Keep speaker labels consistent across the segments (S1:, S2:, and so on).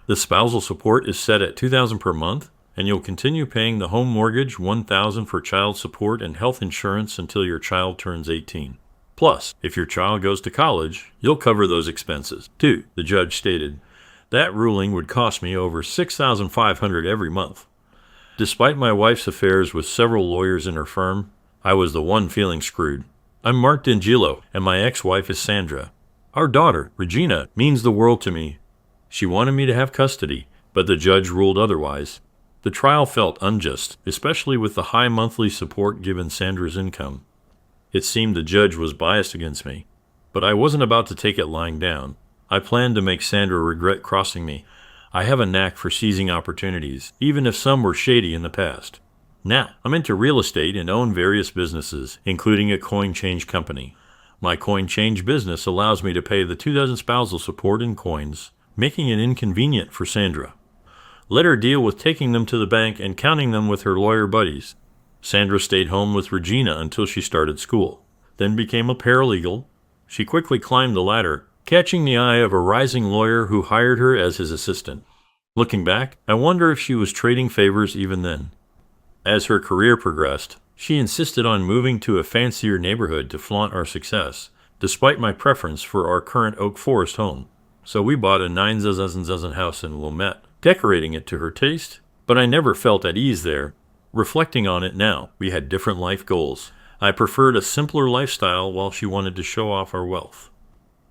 S1: The spousal support is set at $2,000 per month, and you'll continue paying the home mortgage, $1,000 for child support and health insurance until your child turns 18. Plus, if your child goes to college, you'll cover those expenses, too, the judge stated. That ruling would cost me over $6,500 every month. Despite my wife's affairs with several lawyers in her firm, I was the one feeling screwed. I'm Mark D'Angelo, and my ex-wife is Sandra. Our daughter, Regina, means the world to me. She wanted me to have custody, but the judge ruled otherwise. The trial felt unjust, especially with the high monthly support given Sandra's income. It seemed the judge was biased against me, but I wasn't about to take it lying down. I planned to make Sandra regret crossing me. I have a knack for seizing opportunities, even if some were shady in the past. Now, I'm into real estate and own various businesses, including a coin change company. My coin change business allows me to pay the $2,000 spousal support in coins, making it inconvenient for Sandra. Let her deal with taking them to the bank and counting them with her lawyer buddies. Sandra stayed home with Regina until she started school, then became a paralegal. She quickly climbed the ladder, catching the eye of a rising lawyer who hired her as his assistant. Looking back, I wonder if she was trading favors even then. As her career progressed, she insisted on moving to a fancier neighborhood to flaunt our success, despite my preference for our current Oak Forest home. So we bought a 9,000 house in Wilmette, decorating it to her taste, but I never felt at ease there. Reflecting on it now, we had different life goals. I preferred a simpler lifestyle while she wanted to show off our wealth.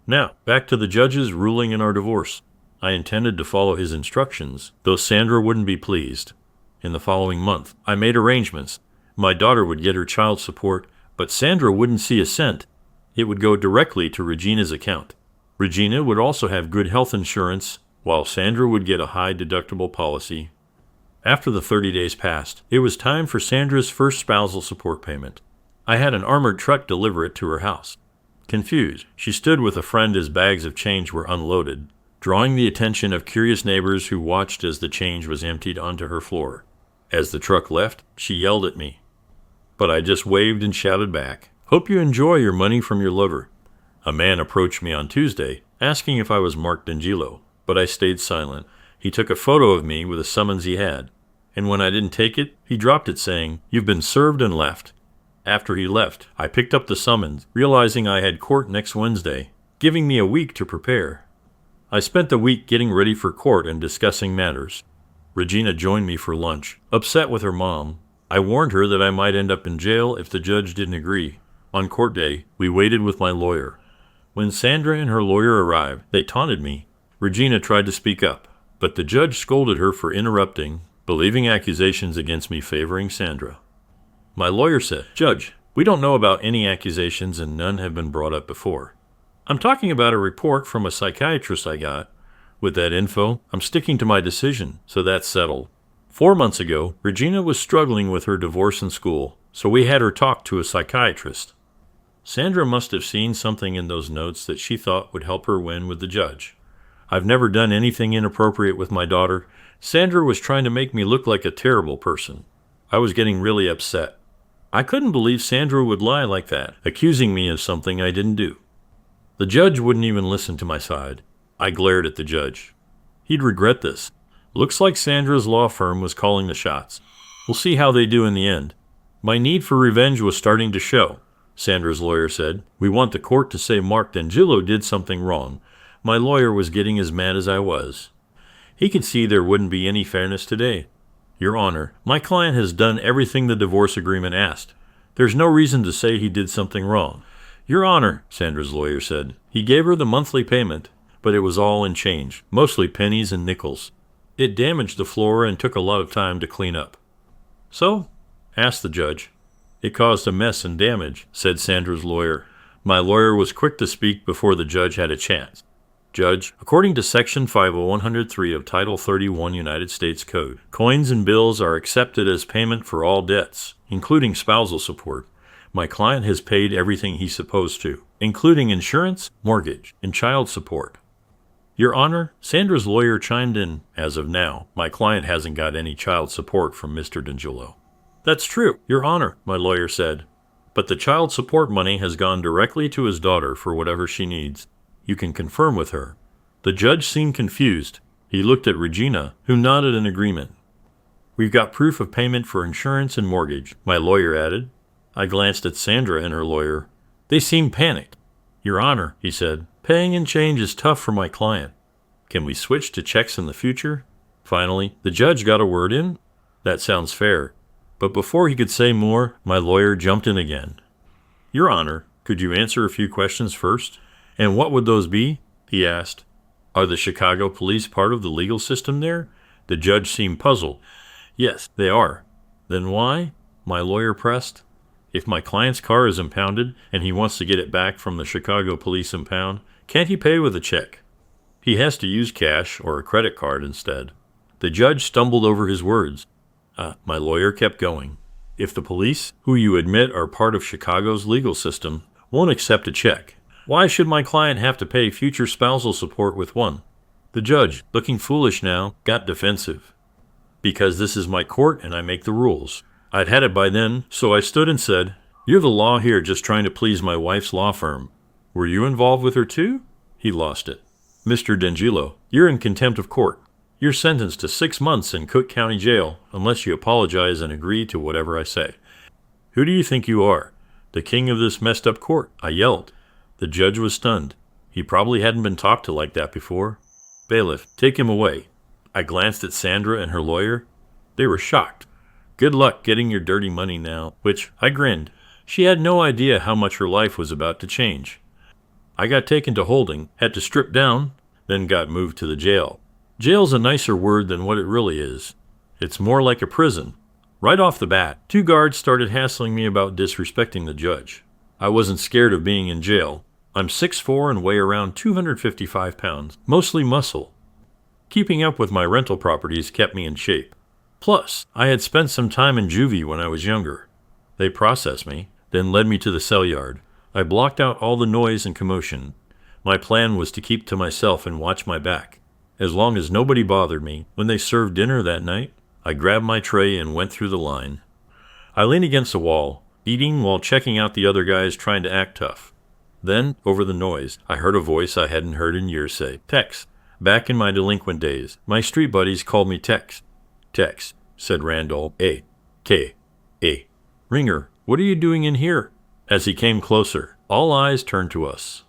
S1: Now, back to the judge's ruling in our divorce. I intended to follow his instructions, though Sandra wouldn't be pleased. In the following month, I made arrangements. My daughter would get her child support, but Sandra wouldn't see a cent. It would go directly to Regina's account. Regina would also have good health insurance, while Sandra would get a high deductible policy. After the 30 days passed, it was time for Sandra's first spousal support payment. I had an armored truck deliver it to her house. Confused, she stood with a friend as bags of change were unloaded, drawing the attention of curious neighbors who watched as the change was emptied onto her floor. As the truck left, she yelled at me, but I just waved and shouted back, "Hope you enjoy your money from your lover." A man approached me on Tuesday, asking if I was Mark D'Angelo, but I stayed silent. He took a photo of me with a summons he had, and when I didn't take it, he dropped it saying, "You've been served," and left. After he left, I picked up the summons, realizing I had court next Wednesday, giving me a week to prepare. I spent the week getting ready for court and discussing matters. Regina joined me for lunch, upset with her mom. I warned her that I might end up in jail if the judge didn't agree. On court day, we waited with my lawyer. When Sandra and her lawyer arrived, they taunted me. Regina tried to speak up, but the judge scolded her for interrupting, believing accusations against me favoring Sandra. My lawyer said, "Judge, we don't know about any accusations and none have been brought up before. I'm talking about a report from a psychiatrist I got. With that info, I'm sticking to my decision, so that's settled." 4 months ago, Regina was struggling with her divorce in school, so we had her talk to a psychiatrist. Sandra must have seen something in those notes that she thought would help her win with the judge. I've never done anything inappropriate with my daughter. Sandra was trying to make me look like a terrible person. I was getting really upset. I couldn't believe Sandra would lie like that, accusing me of something I didn't do. The judge wouldn't even listen to my side. I glared at the judge. He'd regret this. Looks like Sandra's law firm was calling the shots. We'll see how they do in the end. My need for revenge was starting to show. Sandra's lawyer said, "We want the court to say Mark D'Angelo did something wrong." My lawyer was getting as mad as I was. He could see there wouldn't be any fairness today. "Your Honor, my client has done everything the divorce agreement asked. There's no reason to say he did something wrong." "Your Honor," Sandra's lawyer said, "he gave her the monthly payment, but it was all in change, mostly pennies and nickels. It damaged the floor and took a lot of time to clean up." "So?" asked the judge. "It caused a mess and damage," said Sandra's lawyer. My lawyer was quick to speak before the judge had a chance. "Judge, according to Section 50103 of Title 31 United States Code, coins and bills are accepted as payment for all debts, including spousal support. My client has paid everything he's supposed to, including insurance, mortgage, and child support." "Your Honor," Sandra's lawyer chimed in, "as of now, my client hasn't got any child support from Mr. D'Angelo." "That's true, Your Honor," my lawyer said, "but the child support money has gone directly to his daughter for whatever she needs. You can confirm with her." The judge seemed confused. He looked at Regina, who nodded in agreement. We've got proof of payment for insurance and mortgage, my lawyer added. I glanced at Sandra and her lawyer. They seemed panicked. Your Honor, he said, paying in change is tough for my client. Can we switch to checks in the future? Finally, the judge got a word in. That sounds fair. But before he could say more, my lawyer jumped in again. Your Honor, could you answer a few questions first? And what would those be? He asked. Are the Chicago police part of the legal system there? The judge seemed puzzled. Yes, they are. Then why? My lawyer pressed. If my client's car is impounded and he wants to get it back from the Chicago police impound, can't he pay with a check? He has to use cash or a credit card instead. The judge stumbled over his words. My lawyer kept going. If the police, who you admit are part of Chicago's legal system, won't accept a check, why should my client have to pay future spousal support with one? The judge, looking foolish now, got defensive. Because this is my court and I make the rules. I'd had it by then, so I stood and said, You're the law here just trying to please my wife's law firm. Were you involved with her too? He lost it. Mr. D'Angelo, you're in contempt of court. You're sentenced to 6 months in Cook County Jail unless you apologize and agree to whatever I say. Who do you think you are? The king of this messed up court, I yelled. The judge was stunned. He probably hadn't been talked to like that before. Bailiff, take him away. I glanced at Sandra and her lawyer. They were shocked. Good luck getting your dirty money now, which I grinned. She had no idea how much her life was about to change. I got taken to holding, had to strip down, then got moved to the jail. Jail's a nicer word than what it really is. It's more like a prison. Right off the bat, 2 guards started hassling me about disrespecting the judge. I wasn't scared of being in jail. I'm 6'4" and weigh around 255 pounds, mostly muscle. Keeping up with my rental properties kept me in shape. Plus, I had spent some time in juvie when I was younger. They processed me, then led me to the cell yard. I blocked out all the noise and commotion. My plan was to keep to myself and watch my back. As long as nobody bothered me, when they served dinner that night, I grabbed my tray and went through the line. I leaned against a wall, eating while checking out the other guys trying to act tough. Then, over the noise, I heard a voice I hadn't heard in years say, Tex. Back in my delinquent days, my street buddies called me Tex. Tex, said Randall, A. Ringer, what are you doing in here? As he came closer, all eyes turned to us.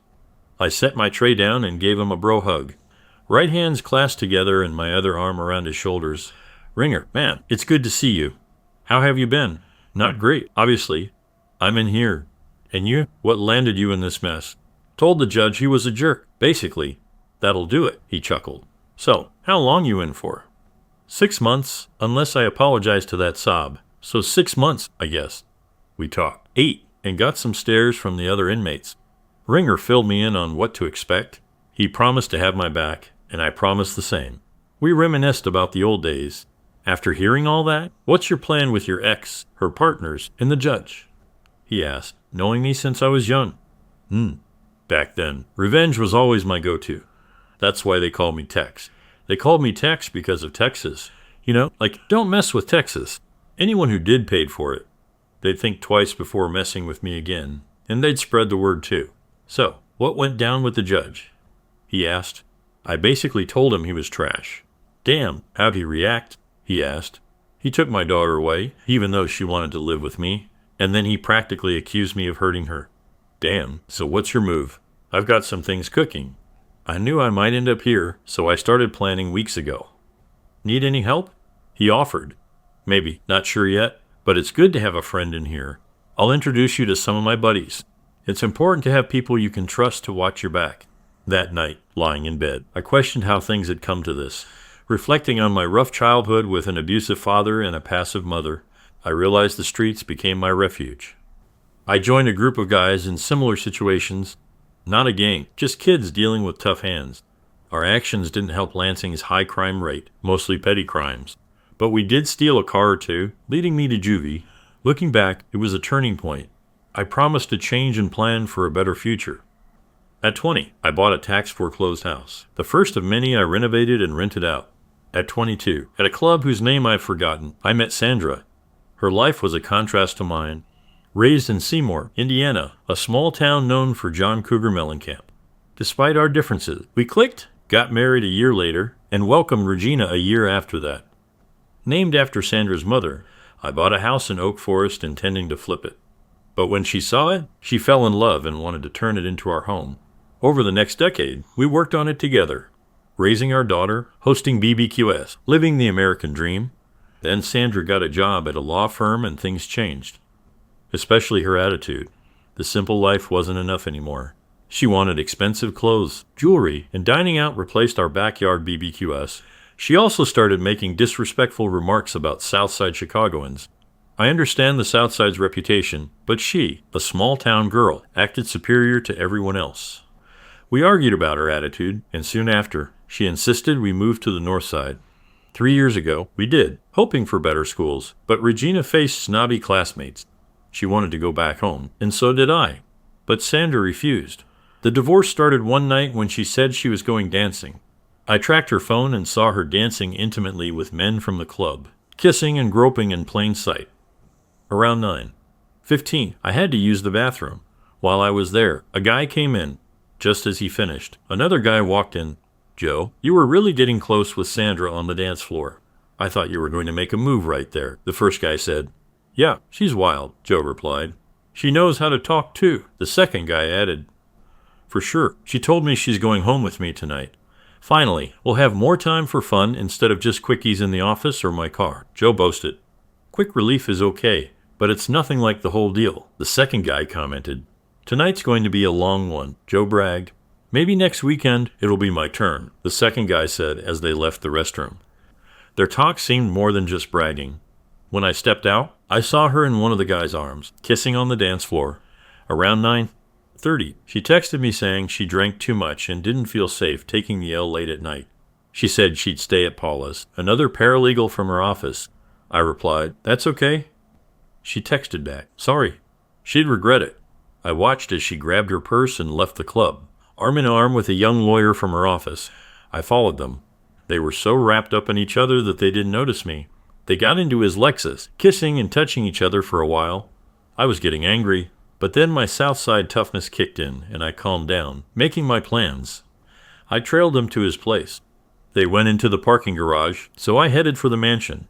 S1: I set my tray down and gave him a bro hug. Right hands clasped together and my other arm around his shoulders. Ringer, man, it's good to see you. How have you been? Not great, obviously. I'm in here. And you? What landed you in this mess? Told the judge he was a jerk, basically. That'll do it, he chuckled. So, how long you in for? 6 months, unless I apologize to that sob. So 6 months, I guess. We talked. 8, and got some stares from the other inmates. Ringer filled me in on what to expect. He promised to have my back, and I promised the same. We reminisced about the old days. After hearing all that, what's your plan with your ex, her partners, and the judge? He asked, knowing me since I was young. Back then, revenge was always my go-to. That's why they called me Tex. They called me Tex because of Texas. You know, like, don't mess with Texas. Anyone who did paid for it. They'd think twice before messing with me again, and they'd spread the word too. So, what went down with the judge? He asked. I basically told him he was trash. Damn, how'd he react? He asked. He took my daughter away, even though she wanted to live with me, and then he practically accused me of hurting her. Damn, so what's your move? I've got some things cooking. I knew I might end up here, so I started planning weeks ago. Need any help? He offered. Maybe, not sure yet, but it's good to have a friend in here. I'll introduce you to some of my buddies. It's important to have people you can trust to watch your back. That night, lying in bed, I questioned how things had come to this. Reflecting on my rough childhood with an abusive father and a passive mother, I realized the streets became my refuge. I joined a group of guys in similar situations. Not a gang, just kids dealing with tough hands. Our actions didn't help Lansing's high crime rate, mostly petty crimes. But we did steal a car or two, leading me to juvie. Looking back, it was a turning point. I promised to change and plan for a better future. At 20, I bought a tax-foreclosed house, the first of many I renovated and rented out. At 22, at a club whose name I've forgotten, I met Sandra. Her life was a contrast to mine. Raised in Seymour, Indiana, a small town known for John Cougar Mellencamp. Despite our differences, we clicked, got married a year later, and welcomed Regina a year after that. Named after Sandra's mother, I bought a house in Oak Forest intending to flip it. But when she saw it, she fell in love and wanted to turn it into our home. Over the next decade, we worked on it together, raising our daughter, hosting BBQS, living the American dream. Then Sandra got a job at a law firm and things changed. Especially her attitude. The simple life wasn't enough anymore. She wanted expensive clothes, jewelry, and dining out replaced our backyard BBQS. She also started making disrespectful remarks about Southside Chicagoans. I understand the Southside's reputation, but she, a small-town girl, acted superior to everyone else. We argued about her attitude, and soon after, she insisted we move to the North Side. 3 years ago, we did, hoping for better schools, but Regina faced snobby classmates. She wanted to go back home, and so did I. But Sandra refused. The divorce started one night when she said she was going dancing. I tracked her phone and saw her dancing intimately with men from the club, kissing and groping in plain sight. Around 9:15, I had to use the bathroom. While I was there, a guy came in. Just as he finished, another guy walked in. "Joe, you were really getting close with Sandra on the dance floor. I thought you were going to make a move right there," the first guy said. "Yeah, she's wild," Joe replied. "She knows how to talk too," the second guy added. "For sure, she told me she's going home with me tonight. Finally, we'll have more time for fun instead of just quickies in the office or my car," Joe boasted. "Quick relief is okay, but it's nothing like the whole deal," the second guy commented. "Tonight's going to be a long one," Joe bragged. "Maybe next weekend it'll be my turn," the second guy said as they left the restroom. Their talk seemed more than just bragging. When I stepped out, I saw her in one of the guy's arms, kissing on the dance floor. Around 9:30, she texted me saying she drank too much and didn't feel safe taking the L late at night. She said she'd stay at Paula's, another paralegal from her office. I replied, "That's okay." She texted back, "Sorry." She'd regret it. I watched as she grabbed her purse and left the club, arm in arm with a young lawyer from her office. I followed them. They were so wrapped up in each other that they didn't notice me. They got into his Lexus, kissing and touching each other for a while. I was getting angry, but then my Southside toughness kicked in, and I calmed down, making my plans. I trailed them to his place. They went into the parking garage, so I headed for the mansion.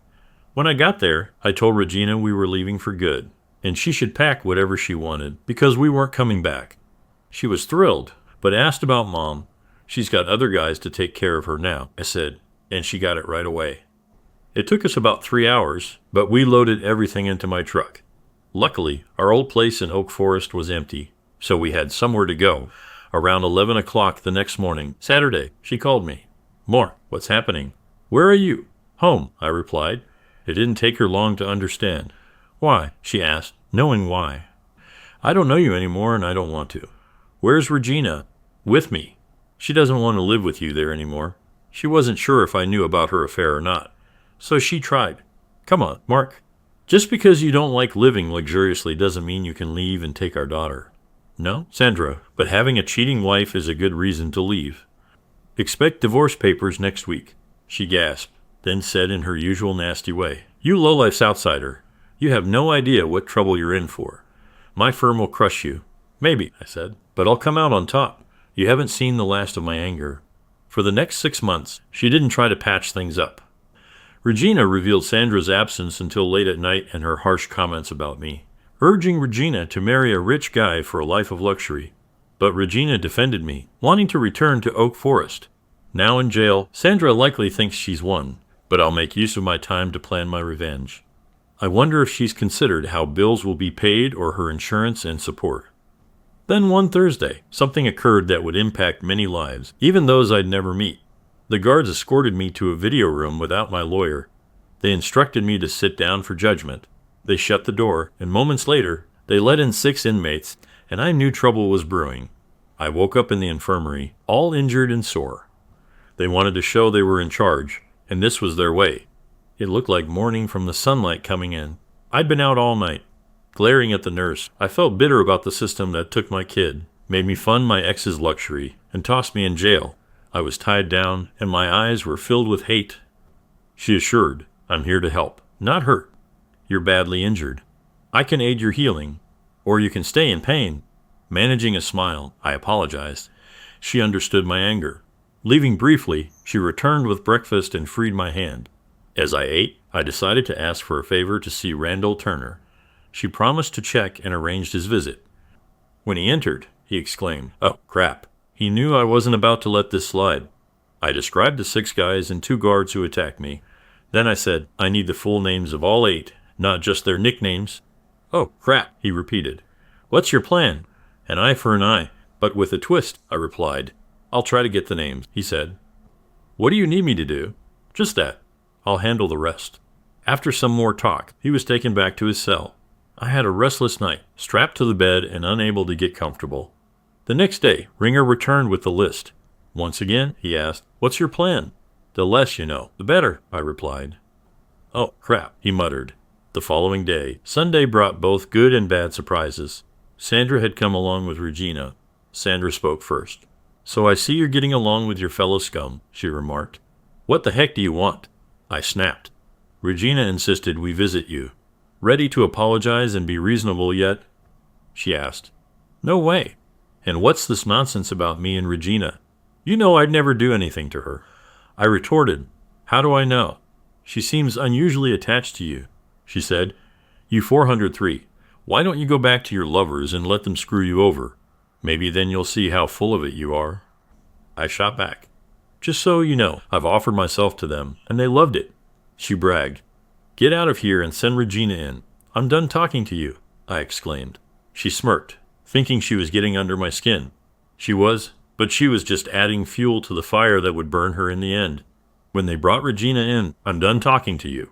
S1: When I got there, I told Regina we were leaving for good, and she should pack whatever she wanted, because we weren't coming back. She was thrilled, but asked about Mom. "She's got other guys to take care of her now," I said, and she got it right away. It took us about 3 hours, but we loaded everything into my truck. Luckily, our old place in Oak Forest was empty, so we had somewhere to go. Around 11 o'clock the next morning, Saturday, she called me. "More, what's happening?" "Where are you?" "Home," I replied. It didn't take her long to understand. "Why?" she asked, knowing why. "I don't know you anymore and I don't want to." "Where's Regina?" "With me. She doesn't want to live with you there anymore." She wasn't sure if I knew about her affair or not. So she tried. "Come on, Mark. Just because you don't like living luxuriously doesn't mean you can leave and take our daughter." "No, Sandra, but having a cheating wife is a good reason to leave." "Expect divorce papers next week," she gasped, then said in her usual nasty way, "You lowlife Southsider. You have no idea what trouble you're in for. My firm will crush you." "Maybe," I said, "but I'll come out on top. You haven't seen the last of my anger." For the next 6 months, she didn't try to patch things up. Regina revealed Sandra's absence until late at night and her harsh comments about me, urging Regina to marry a rich guy for a life of luxury. But Regina defended me, wanting to return to Oak Forest. Now in jail, Sandra likely thinks she's won, but I'll make use of my time to plan my revenge. I wonder if she's considered how bills will be paid or her insurance and support. Then one Thursday, something occurred that would impact many lives, even those I'd never meet. The guards escorted me to a video room without my lawyer. They instructed me to sit down for judgment. They shut the door, and moments later, they let in 6 inmates, and I knew trouble was brewing. I woke up in the infirmary, all injured and sore. They wanted to show they were in charge, and this was their way. It looked like morning from the sunlight coming in. I'd been out all night. Glaring at the nurse, I felt bitter about the system that took my kid, made me fund my ex's luxury, and tossed me in jail. I was tied down, and my eyes were filled with hate. She assured, "I'm here to help, not hurt. You're badly injured. I can aid your healing, or you can stay in pain." Managing a smile, I apologized. She understood my anger. Leaving briefly, she returned with breakfast and freed my hand. As I ate, I decided to ask for a favor to see Randall Turner. She promised to check and arranged his visit. When he entered, he exclaimed, "Oh, crap." He knew I wasn't about to let this slide. I described the 6 guys and 2 guards who attacked me. Then I said, I need the full names of all 8, not just their nicknames. "Oh, crap," he repeated. "What's your plan?" "An eye for an eye, but with a twist," I replied. "I'll try to get the names," he said. "What do you need me to do?" "Just that. I'll handle the rest." After some more talk, he was taken back to his cell. I had a restless night, strapped to the bed and unable to get comfortable. The next day, Ringer returned with the list. Once again, he asked, "What's your plan?" "The less you know, the better," I replied. "Oh, crap," he muttered. The following day, Sunday, brought both good and bad surprises. Sandra had come along with Regina. Sandra spoke first. "So I see you're getting along with your fellow scum," she remarked. "What the heck do you want?" I snapped. "Regina insisted we visit you. Ready to apologize and be reasonable yet?" she asked. "No way. And what's this nonsense about me and Regina? You know I'd never do anything to her." I retorted, "How do I know? She seems unusually attached to you." She said, "You 403, why don't you go back to your lovers and let them screw you over? Maybe then you'll see how full of it you are." I shot back, "Just so you know, I've offered myself to them, and they loved it." She bragged, "Get out of here and send Regina in. I'm done talking to you," I exclaimed. She smirked, thinking she was getting under my skin. She was, but she was just adding fuel to the fire that would burn her in the end. When they brought Regina in, "I'm done talking to you."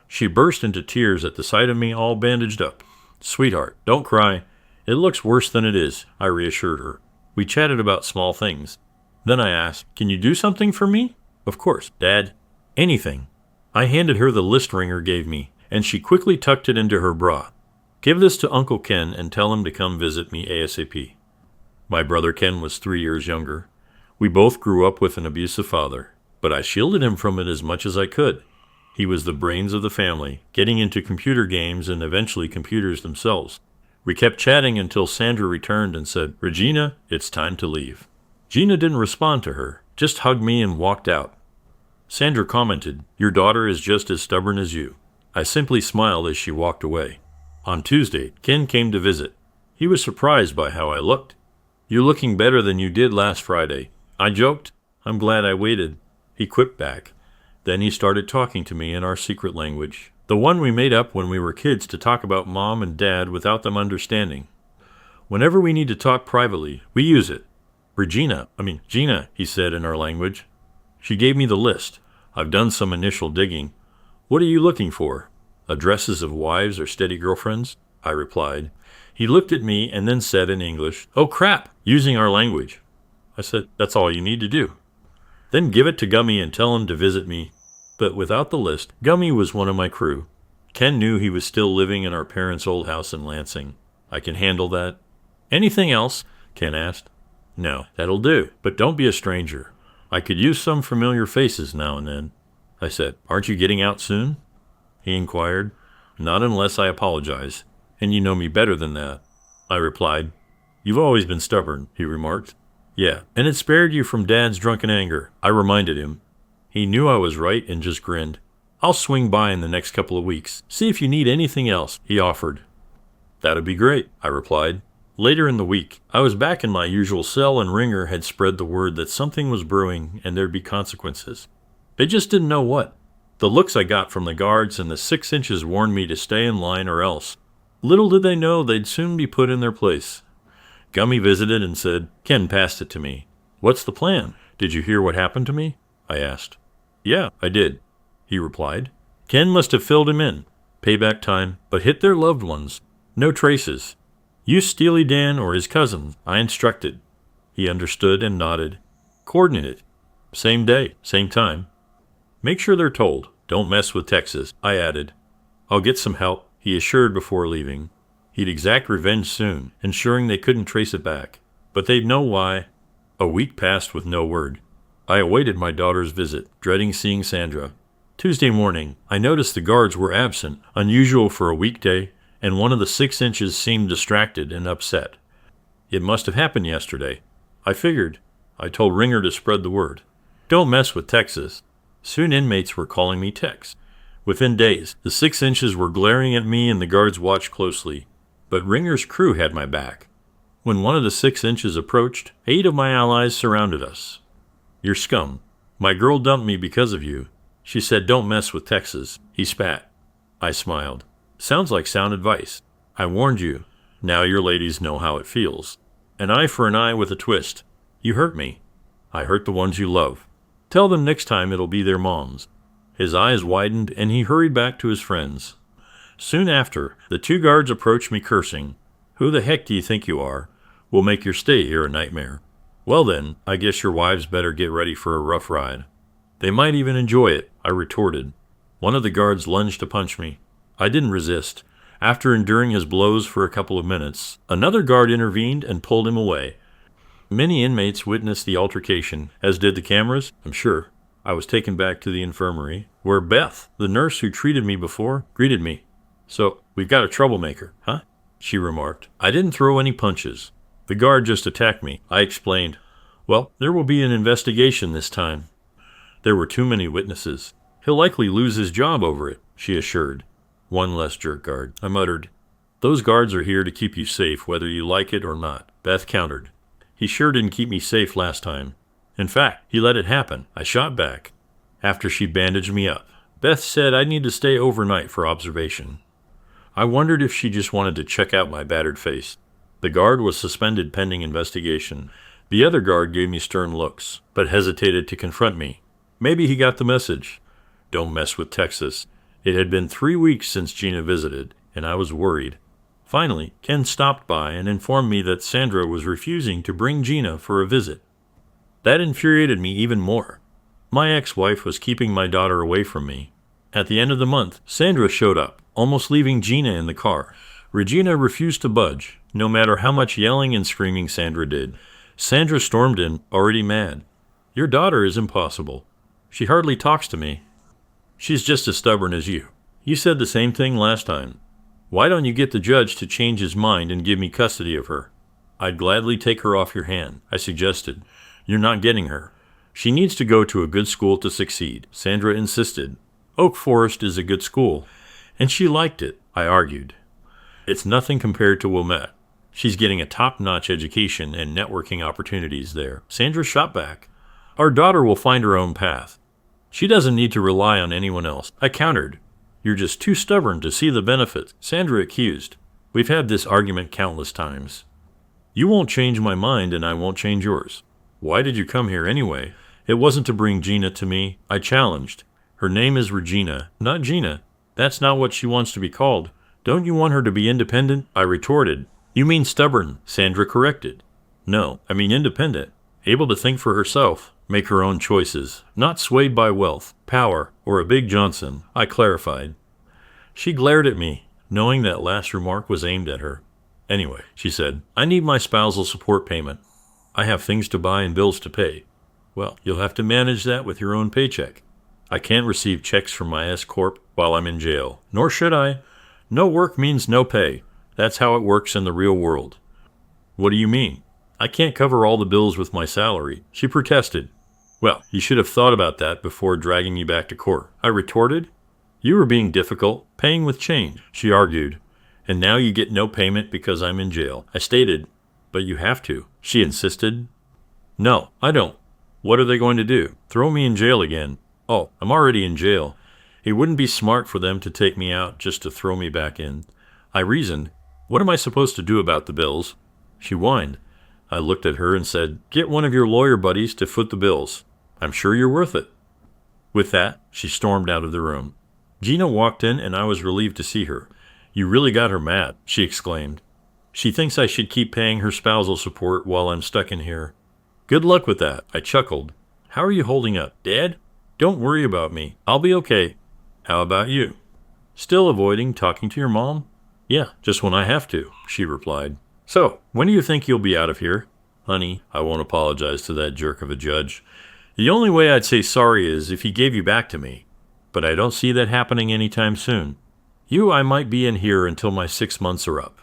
S1: She burst into tears at the sight of me all bandaged up. "Sweetheart, don't cry. It looks worse than it is," I reassured her. We chatted about small things. Then I asked, "Can you do something for me?" "Of course, Dad. Anything." I handed her the list Ringer gave me, and she quickly tucked it into her bra. "Give this to Uncle Ken and tell him to come visit me ASAP." My brother Ken was 3 years younger. We both grew up with an abusive father, but I shielded him from it as much as I could. He was the brains of the family, getting into computer games and eventually computers themselves. We kept chatting until Sandra returned and said, "Regina, it's time to leave." Gina didn't respond to her, just hugged me and walked out. Sandra commented, "Your daughter is just as stubborn as you." I simply smiled as she walked away. On Tuesday, Ken came to visit. He was surprised by how I looked. "You're looking better than you did last Friday." I joked, "I'm glad I waited." He quipped back. Then he started talking to me in our secret language, the one we made up when we were kids to talk about Mom and Dad without them understanding. Whenever we need to talk privately, we use it. Gina, he said in our language. She gave me the list. I've done some initial digging. "What are you looking for? Addresses of wives or steady girlfriends?" I replied. He looked at me and then said in English, "Oh crap," using our language. I said, "That's all you need to do." "Then give it to Gummy and tell him to visit me." But without the list, Gummy was one of my crew. Ken knew he was still living in our parents' old house in Lansing. "I can handle that." "Anything else?" Ken asked. "No, that'll do, but don't be a stranger. I could use some familiar faces now and then." I said, "Aren't you getting out soon?" He inquired. "Not unless I apologize, and you know me better than that." I replied. "You've always been stubborn," he remarked. "Yeah, and it spared you from Dad's drunken anger," I reminded him. He knew I was right and just grinned. "I'll swing by in the next couple of weeks. See if you need anything else," he offered. "That'd be great," I replied. Later in the week, I was back in my usual cell and Ringer had spread the word that something was brewing and there'd be consequences. They just didn't know what. The looks I got from the guards and the 6 inches warned me to stay in line or else. Little did they know they'd soon be put in their place. Gummy visited and said, "Ken passed it to me." "What's the plan? Did you hear what happened to me?" I asked. "Yeah, I did," he replied. "Ken must have filled him in. Payback time, but hit their loved ones. No traces. Use Steely Dan or his cousin, I instructed." He understood and nodded. "Coordinate it. Same day, same time. Make sure they're told. Don't mess with Texas," I added. "I'll get some help," he assured before leaving. He'd exact revenge soon, ensuring they couldn't trace it back. But they'd know why. A week passed with no word. I awaited my daughter's visit, dreading seeing Sandra. Tuesday morning, I noticed the guards were absent, unusual for a weekday, and one of the 6 inches seemed distracted and upset. It must have happened yesterday. I figured. I told Ringer to spread the word. Don't mess with Texas. Soon inmates were calling me Tex. Within days, the 6 inches were glaring at me and the guards watched closely. But Ringer's crew had my back. When one of the 6 inches approached, 8 of my allies surrounded us. You're scum. My girl dumped me because of you. She said don't mess with Texas. He spat. I smiled. Sounds like sound advice. I warned you. Now your ladies know how it feels. An eye for an eye with a twist. You hurt me. I hurt the ones you love. Tell them next time it'll be their moms. His eyes widened and he hurried back to his friends. Soon after, the 2 guards approached me cursing. Who the heck do you think you are? We'll make your stay here a nightmare. Well then, I guess your wives better get ready for a rough ride. They might even enjoy it, I retorted. One of the guards lunged to punch me. I didn't resist. After enduring his blows for a couple of minutes, another guard intervened and pulled him away. Many inmates witnessed the altercation, as did the cameras, I'm sure. I was taken back to the infirmary, where Beth, the nurse who treated me before, greeted me. So, we've got a troublemaker, huh? She remarked. I didn't throw any punches. The guard just attacked me. I explained. Well, there will be an investigation this time. There were too many witnesses. He'll likely lose his job over it, she assured. One less jerk guard, I muttered. Those guards are here to keep you safe, whether you like it or not, Beth countered. He sure didn't keep me safe last time. In fact, he let it happen. I shot back. After she bandaged me up, Beth said I'd need to stay overnight for observation. I wondered if she just wanted to check out my battered face. The guard was suspended pending investigation. The other guard gave me stern looks, but hesitated to confront me. Maybe he got the message. Don't mess with Texas. It had been 3 weeks since Gina visited, and I was worried. Finally, Ken stopped by and informed me that Sandra was refusing to bring Gina for a visit. That infuriated me even more. My ex-wife was keeping my daughter away from me. At the end of the month, Sandra showed up, almost leaving Gina in the car. Regina refused to budge, no matter how much yelling and screaming Sandra did. Sandra stormed in, already mad. Your daughter is impossible. She hardly talks to me. She's just as stubborn as you. You said the same thing last time. Why don't you get the judge to change his mind and give me custody of her? I'd gladly take her off your hand, I suggested. You're not getting her. She needs to go to a good school to succeed, Sandra insisted. Oak Forest is a good school, and she liked it, I argued. It's nothing compared to Wilmette. She's getting a top-notch education and networking opportunities there. Sandra shot back. Our daughter will find her own path. She doesn't need to rely on anyone else, I countered. You're just too stubborn to see the benefits, Sandra accused. We've had this argument countless times. You won't change my mind and I won't change yours. Why did you come here anyway? It wasn't to bring Gina to me, I challenged. Her name is Regina, not Gina. That's not what she wants to be called. Don't you want her to be independent? I retorted. You mean stubborn, Sandra corrected. No, I mean independent. Able to think for herself, make her own choices, not swayed by wealth, power, or a big Johnson, I clarified. She glared at me, knowing that last remark was aimed at her. Anyway, she said, I need my spousal support payment. I have things to buy and bills to pay. Well, you'll have to manage that with your own paycheck. I can't receive checks from my S-Corp while I'm in jail, nor should I. No work means no pay. That's how it works in the real world. What do you mean? I can't cover all the bills with my salary, she protested. Well, you should have thought about that before dragging you back to court, I retorted. You were being difficult, paying with change, she argued. And now you get no payment because I'm in jail, I stated. But you have to, she insisted. No, I don't. What are they going to do? Throw me in jail again? Oh, I'm already in jail. It wouldn't be smart for them to take me out just to throw me back in. I reasoned. What am I supposed to do about the bills? She whined. I looked at her and said, get one of your lawyer buddies to foot the bills. I'm sure you're worth it. With that, she stormed out of the room. Gina walked in and I was relieved to see her. You really got her mad, she exclaimed. She thinks I should keep paying her spousal support while I'm stuck in here. Good luck with that, I chuckled. How are you holding up, Dad? Don't worry about me. I'll be okay. How about you? Still avoiding talking to your mom? Yeah, just when I have to, she replied. So, when do you think you'll be out of here? Honey, I won't apologize to that jerk of a judge. The only way I'd say sorry is if he gave you back to me. But I don't see that happening anytime soon. I might be in here until my 6 months are up.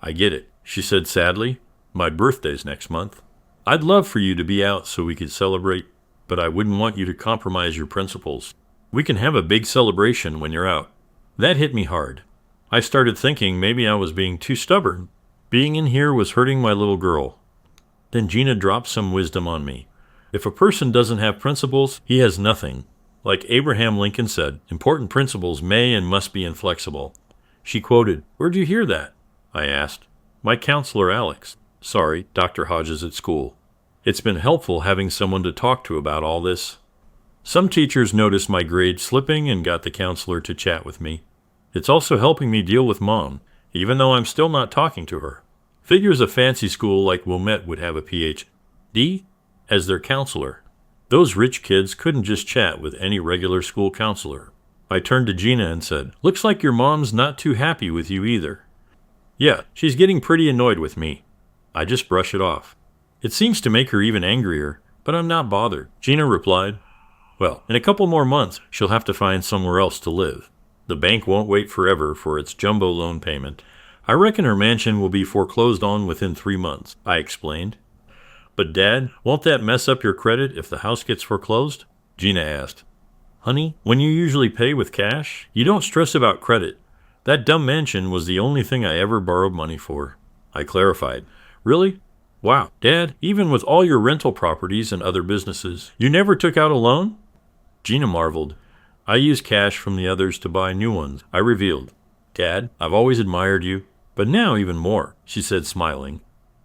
S1: I get it, she said sadly. My birthday's next month. I'd love for you to be out so we could celebrate. but I wouldn't want you to compromise your principles. We can have a big celebration when you're out." That hit me hard. I started thinking maybe I was being too stubborn. Being in here was hurting my little girl. Then Gina dropped some wisdom on me. If a person doesn't have principles, he has nothing. Like Abraham Lincoln said, important principles may and must be inflexible. She quoted, "Where'd you hear that?" I asked. "My counselor, Alex. Sorry, Dr. Hodges at school." It's been helpful having someone to talk to about all this. Some teachers noticed my grades slipping and got the counselor to chat with me. It's also helping me deal with Mom, even though I'm still not talking to her. Figures a fancy school like Wilmette would have a Ph.D. as their counselor. Those rich kids couldn't just chat with any regular school counselor. I turned to Gina and said, "Looks like your mom's not too happy with you either." "Yeah, she's getting pretty annoyed with me." I just brush it off. "It seems to make her even angrier, but I'm not bothered," Gina replied. "Well, in a couple more months, she'll have to find somewhere else to live. The bank won't wait forever for its jumbo loan payment. I reckon her mansion will be foreclosed on within 3 months," I explained. "But Dad, won't that mess up your credit if the house gets foreclosed?" Gina asked. "Honey, when you usually pay with cash, you don't stress about credit. That dumb mansion was the only thing I ever borrowed money for," I clarified. "Really? Wow, Dad, even with all your rental properties and other businesses, you never took out a loan?" Gina marveled. "I used cash from the others to buy new ones," I revealed. "Dad, I've always admired you, but now even more," she said, smiling.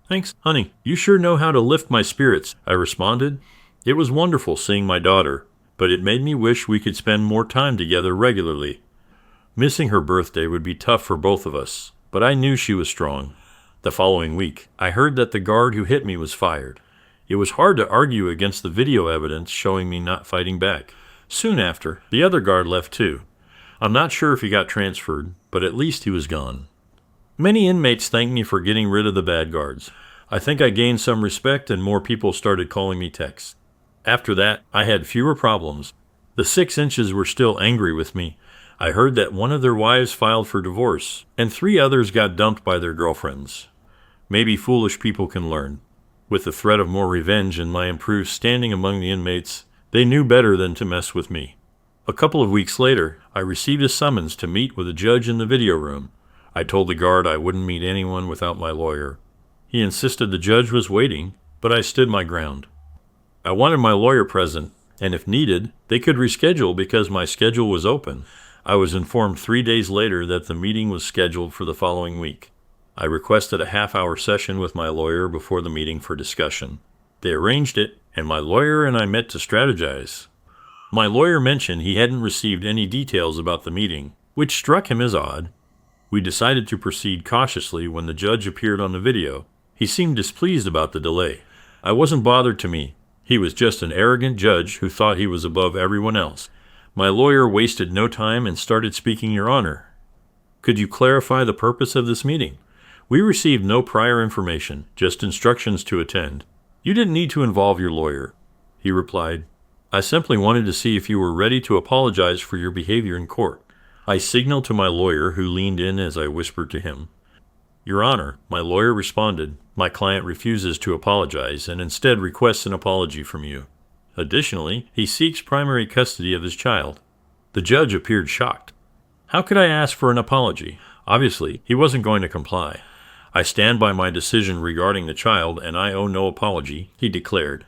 S1: "Thanks, honey. You sure know how to lift my spirits," I responded. It was wonderful seeing my daughter, but it made me wish we could spend more time together regularly. Missing her birthday would be tough for both of us, but I knew she was strong. The following week, I heard that the guard who hit me was fired. It was hard to argue against the video evidence showing me not fighting back. Soon after, the other guard left too. I'm not sure if he got transferred, but at least he was gone. Many inmates thanked me for getting rid of the bad guards. I think I gained some respect and more people started calling me Tex. After that, I had fewer problems. The 6 inches were still angry with me. I heard that one of their wives filed for divorce, and 3 others got dumped by their girlfriends. Maybe foolish people can learn. With the threat of more revenge and my improved standing among the inmates, they knew better than to mess with me. A couple of weeks later, I received a summons to meet with a judge in the video room. I told the guard I wouldn't meet anyone without my lawyer. He insisted the judge was waiting, but I stood my ground. I wanted my lawyer present, and if needed, they could reschedule because my schedule was open. I was informed 3 days later that the meeting was scheduled for the following week. I requested a half-hour session with my lawyer before the meeting for discussion. They arranged it, and my lawyer and I met to strategize. My lawyer mentioned he hadn't received any details about the meeting, which struck him as odd. We decided to proceed cautiously when the judge appeared on the video. He seemed displeased about the delay. I wasn't bothered to me. He was just an arrogant judge who thought he was above everyone else. My lawyer wasted no time and started speaking, "Your Honor, could you clarify the purpose of this meeting? We received no prior information, just instructions to attend. You didn't need to involve your lawyer." He replied, "I simply wanted to see if you were ready to apologize for your behavior in court." I signaled to my lawyer, who leaned in as I whispered to him. "Your Honor," my lawyer responded, "my client refuses to apologize and instead requests an apology from you. Additionally, he seeks primary custody of his child." The judge appeared shocked. How could I ask for an apology? Obviously, he wasn't going to comply. "I stand by my decision regarding the child, and I owe no apology," he declared.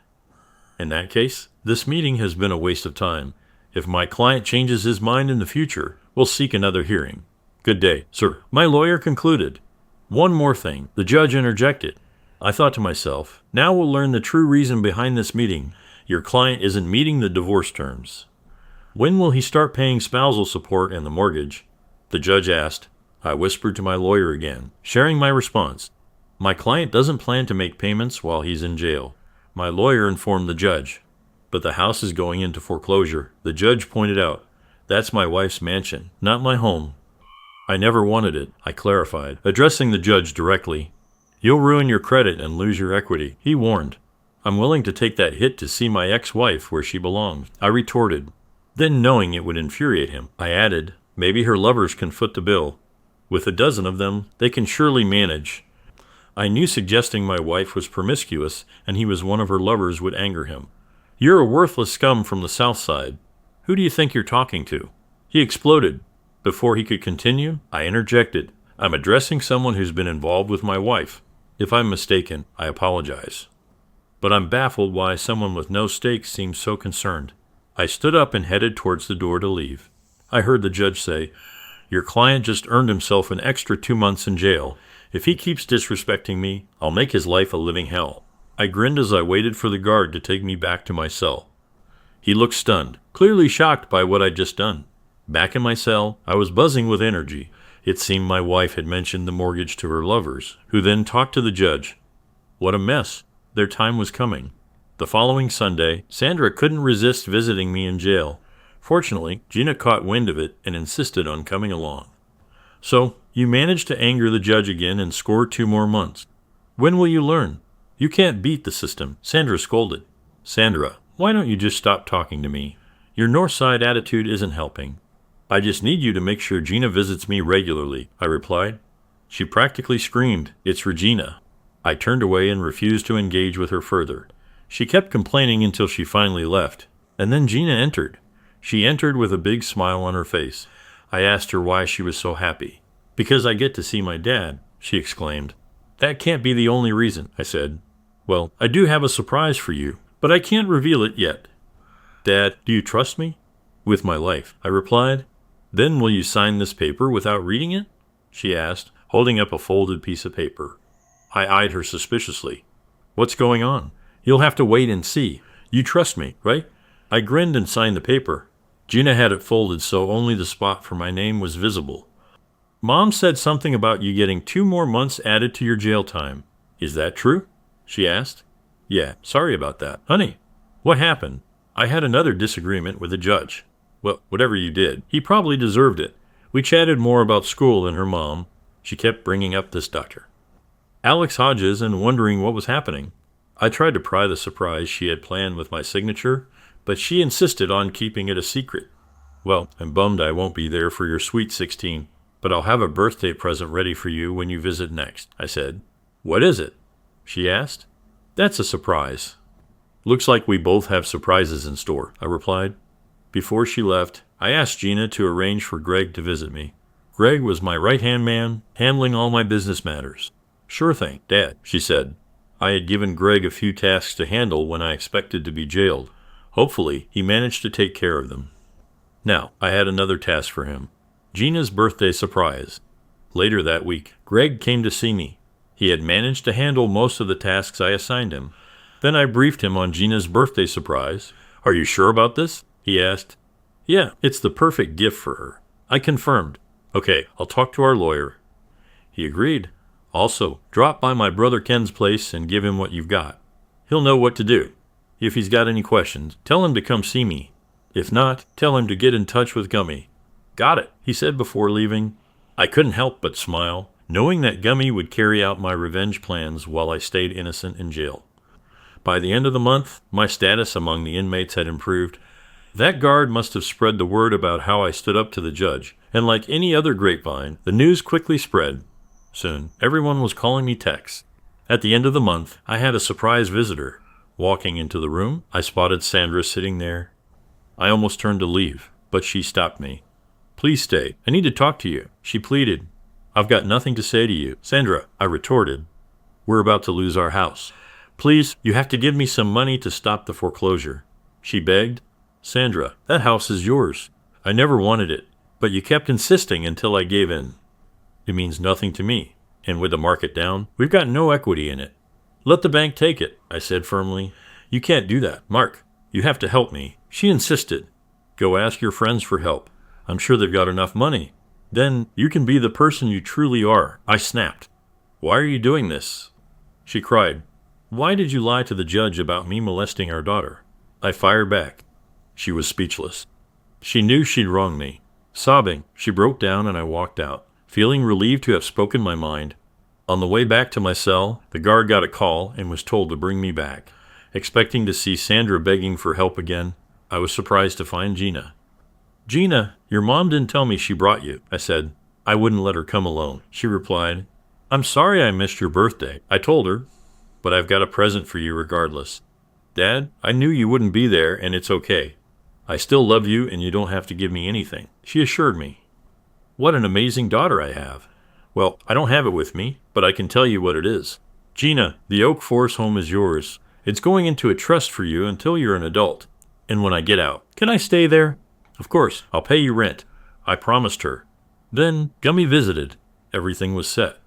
S1: "In that case, this meeting has been a waste of time. If my client changes his mind in the future, we'll seek another hearing. Good day, sir." My lawyer concluded. "One more thing," the judge interjected. I thought to myself, now we'll learn the true reason behind this meeting. Your client isn't meeting the divorce terms. When will he start paying spousal support and the mortgage? The judge asked. I whispered to my lawyer again, sharing my response. My client doesn't plan to make payments while he's in jail. My lawyer informed the judge. But the house is going into foreclosure. The judge pointed out, "That's my wife's mansion, not my home." I never wanted it, I clarified, addressing the judge directly. "You'll ruin your credit and lose your equity," he warned. "I'm willing to take that hit to see my ex-wife where she belongs," I retorted. Then, knowing it would infuriate him, I added, "Maybe her lovers can foot the bill. With a dozen of them, they can surely manage." I knew suggesting my wife was promiscuous and he was one of her lovers would anger him. You're a worthless scum from the South Side. Who do you think you're talking to?" He exploded. Before he could continue, I interjected. "I'm addressing someone who's been involved with my wife. If I'm mistaken, I apologize. But I'm baffled why someone with no stakes seems so concerned." I stood up and headed towards the door to leave. I heard the judge say, "Your client just earned himself an extra 2 months in jail. If he keeps disrespecting me, I'll make his life a living hell." I grinned as I waited for the guard to take me back to my cell. He looked stunned, clearly shocked by what I'd just done. Back in my cell, I was buzzing with energy. It seemed my wife had mentioned the mortgage to her lovers, who then talked to the judge. What a mess. Their time was coming. The following Sunday, Sandra couldn't resist visiting me in jail. Fortunately, Gina caught wind of it and insisted on coming along. "So, you managed to anger the judge again and score 2 more months. When will you learn? You can't beat the system," Sandra scolded. "Sandra, why don't you just stop talking to me? Your North Side attitude isn't helping." "I just need you to make sure Gina visits me regularly," I replied. She practically screamed, "It's Regina." I turned away and refused to engage with her further. She kept complaining until she finally left, and then Gina entered. She entered with a big smile on her face. I asked her why she was so happy. "Because I get to see my dad," she exclaimed. "That can't be the only reason," I said. "Well, I do have a surprise for you, but I can't reveal it yet." "Dad, do you trust me?" "With my life," I replied. "Then will you sign this paper without reading it?" she asked, holding up a folded piece of paper. I eyed her suspiciously. "What's going on? You'll have to wait and see. You trust me, right?" I grinned and signed the paper. Gina had it folded so only the spot for my name was visible. "Mom said something about you getting 2 more months added to your jail time. Is that true?" she asked. "Yeah, sorry about that. Honey, what happened?" "I had another disagreement with the judge." "Well, whatever you did, he probably deserved it." We chatted more about school and her mom. She kept bringing up this doctor, Alex Hodges, and wondering what was happening. I tried to pry the surprise she had planned with my signature, but she insisted on keeping it a secret. "Well, I'm bummed I won't be there for your sweet 16, but I'll have a birthday present ready for you when you visit next," I said. "What is it?" she asked. "That's a surprise." "Looks like we both have surprises in store," I replied. Before she left, I asked Gina to arrange for Greg to visit me. Greg was my right-hand man, handling all my business matters. "Sure thing, Dad," she said. I had given Greg a few tasks to handle when I expected to be jailed. Hopefully, he managed to take care of them. Now, I had another task for him. Gina's birthday surprise. Later that week, Greg came to see me. He had managed to handle most of the tasks I assigned him. Then I briefed him on Gina's birthday surprise. "Are you sure about this?" he asked. "Yeah, it's the perfect gift for her." I confirmed. "Okay, I'll talk to our lawyer." He agreed. "Also, drop by my brother Ken's place and give him what you've got. He'll know what to do. If he's got any questions, tell him to come see me. If not, tell him to get in touch with Gummy." "Got it," he said before leaving. I couldn't help but smile, knowing that Gummy would carry out my revenge plans while I stayed innocent in jail. By the end of the month, my status among the inmates had improved. That guard must have spread the word about how I stood up to the judge, and like any other grapevine, the news quickly spread. Soon, everyone was calling me Tex. At the end of the month, I had a surprise visitor. Walking into the room, I spotted Sandra sitting there. I almost turned to leave, but she stopped me. "Please stay. I need to talk to you," she pleaded. "I've got nothing to say to you, Sandra," I retorted. "We're about to lose our house. Please, you have to give me some money to stop the foreclosure," she begged. "Sandra, that house is yours. I never wanted it, but you kept insisting until I gave in. It means nothing to me, and with the market down, we've got no equity in it." "Let the bank take it," I said firmly. "You can't do that, Mark. You have to help me." She insisted. "Go ask your friends for help. I'm sure they've got enough money. Then you can be the person you truly are." I snapped. "Why are you doing this?" She cried. "Why did you lie to the judge about me molesting our daughter?" I fired back. She was speechless. She knew she'd wronged me. Sobbing, she broke down and I walked out, feeling relieved to have spoken my mind. On the way back to my cell, the guard got a call and was told to bring me back. Expecting to see Sandra begging for help again, I was surprised to find Gina. "Gina, your mom didn't tell me she brought you," I said. "I wouldn't let her come alone," she replied. "I'm sorry I missed your birthday," I told her, "but I've got a present for you regardless." Dad, I knew you wouldn't be there, and it's okay. I still love you, and you don't have to give me anything, she assured me. What an amazing daughter I have. Well, I don't have it with me, but I can tell you what it is. Gina, the Oak Forest home is yours. It's going into a trust for you until you're an adult. And when I get out, can I stay there? Of course, I'll pay you rent. I promised her. Then Gummy visited. Everything was set.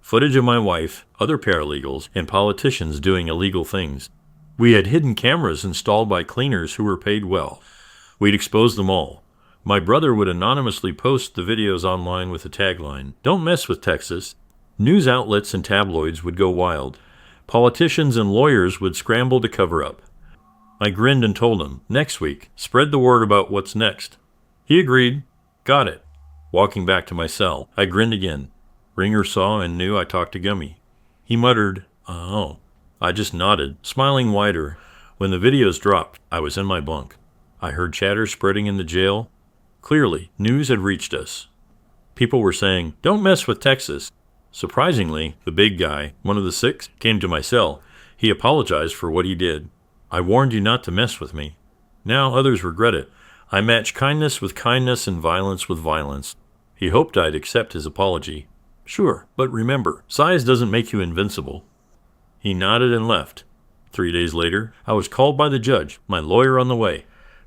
S1: Footage of my wife, other paralegals, and politicians doing illegal things. We had hidden cameras installed by cleaners who were paid well. We'd expose them all. My brother would anonymously post the videos online with the tagline, "Don't mess with Texas." News outlets and tabloids would go wild. Politicians and lawyers would scramble to cover up. I grinned and told him, next week, spread the word about what's next. He agreed. Got it. Walking back to my cell, I grinned again. Ringer saw and knew I talked to Gummy. He muttered, "Oh." I just nodded, smiling wider. When the videos dropped, I was in my bunk. I heard chatter spreading in the jail. Clearly, news had reached us. People were saying, "Don't mess with Texas." Surprisingly, the big guy, one of the 6, came to my cell. He apologized for what he did. "I warned you not to mess with me." Now others regret it. I match kindness with kindness and violence with violence. He hoped I'd accept his apology. Sure, but remember, size doesn't make you invincible. He nodded and left. 3 days later, I was called by the judge, my lawyer on the way.